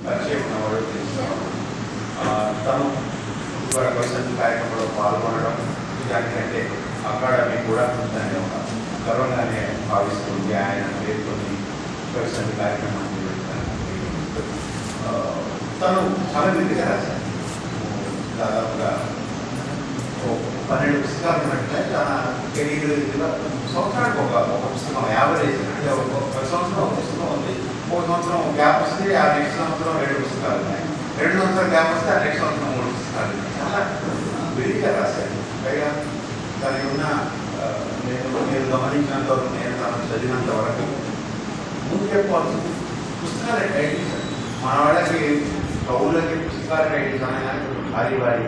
పరిచయం ఉన్నవాడు తెలుసుకోవడం, తను క్వశ్చన్ కార్యక్రమంలో పాల్గొనడం, దానికంటే అకాడమీ కూడా దాన్ని ఒక గర్వంగానే భావిస్తుంది. ఆయన పేర్కొని క్వశ్చన్ కార్యక్రమాన్ని తను చాలా గట్టిగా రాశారు. దాదాపుగా 12 పుస్తకాలు ఉన్నట్లే తన కెరీర్లో సంవత్సరానికి ఒక పుస్తకం యావరేజ్, అంటే ఒక సంవత్సరం ఒక పుస్తకం ఉంది, ఒక సంవత్సరం గ్యాప్ వస్తే ఆ నెక్స్ట్ సంవత్సరం 2 పుస్తకాలు ఉన్నాయి, 2 సంవత్సరాలు గ్యాప్ వస్తే ఆ నెక్స్ట్ సంవత్సరం 3 పుస్తకాలు ఉన్నాయి. చాలా విడిగా రాశారు. పైగా దానికి ఉన్న నేను గమనించినంత వరకు, నేను తను చదివినంత వరకు ముందు చెప్పాల్సింది పుస్తకాల టైటిల్స్. మన వాళ్ళకి కవులకి పుస్తకాల టైటిల్స్ అనగానే భారీ భారీ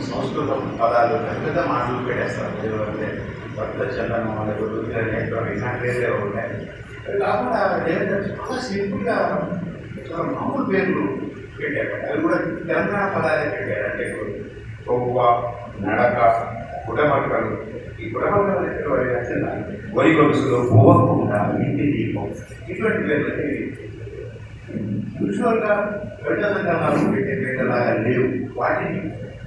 సంస్కృత పదాలు పెద్ద పెద్ద మాటలు పెట్టేస్తారు. ఏదంటే భక్త చందనం వాళ్ళకు నేత్రం ఇలాంటివే ఉంటాయి. అవి కాకుండా చాలా సింపుల్గా చాలా మామూలు పేర్లు పెట్టారు. అవి కూడా తెలంగాణ పదాలే పెట్టారు. అంటే కొవ్వ, నడక, గుడమక్కలు. ఈ గుడమక్కలు వరి గొలుసులు, పోవకుండా, ఇంటి దీపం, ఇటువంటి పేర్లు యూజువల్గా ప్రజా సంఘాలు పెట్టే పేర్లలాగా లేవు. వాటిని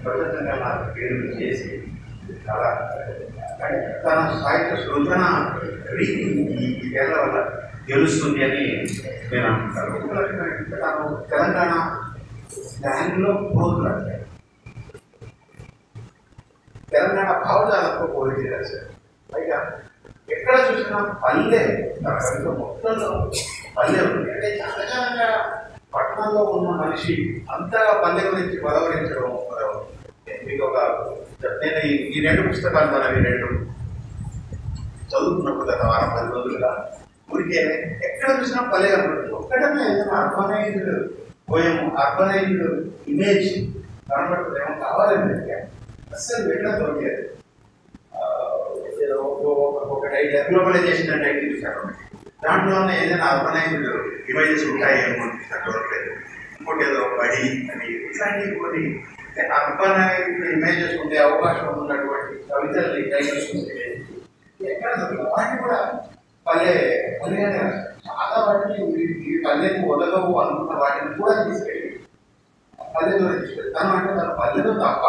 ప్రజా సంఘాల పేర్లు చేసి చాలా తన సాహిత్య సృజన రీతి ఈ పేర్ల వల్ల తెలుస్తుంది అని నేను అనుకుంటాను. తను తెలంగాణ స్లాంగ్లో పోతులు రాశారు, తెలంగాణ భావజాలతో పోలిచి రాశారు. పైగా ఎక్కడ చూసినా పల్లె, తన కవిత మొత్తంలో పల్లె ఉంది. అంటే సహజంగా పట్టణంలో ఉన్న మనిషి అంతగా పల్లె గురించి బలవరించడం. మీకు ఒక నేను ఈ 2 పుస్తకాలు మనవి 2 చదువుకున్నప్పుడు గత వారం 10 రోజులుగా ఊరికే ఎక్కడ చూసినా పల్లె కనబడుతుంది. ఒక్కడనే ఏదైనా అర్బనైజ్డ్ పోయము, అర్బనైజ్డ్ ఇమేజ్ కనబడుతుంది. ఏమో కావాలని అస్సలు వెళ్ళడం దొరికేది. ఒక గ్లోబలైజేషన్ అంటే చూసాను, దాంట్లోనే ఏదైనా అర్బనైజ్డ్ ఇమేజెస్ ఉంటాయేమో దొరకలేదు. ఇంకోటి ఏదో బడి అని ఇట్లాంటివి కొన్ని అర్బనైజ్డ్ ఇమేజెస్ ఉండే అవకాశం ఉన్నటువంటి కవితల్ని కైవసం ఎక్కడ దొరకదు. వాటిని కూడా పల్లెగానే చాలా వాటిని ఈ పల్లెకు ఒదగవు అనుకున్న వాటిని కూడా తీసుకెళ్ళి పల్లెలో తీసుకెళ్ళి తను అంటే తన పల్లెలో తప్ప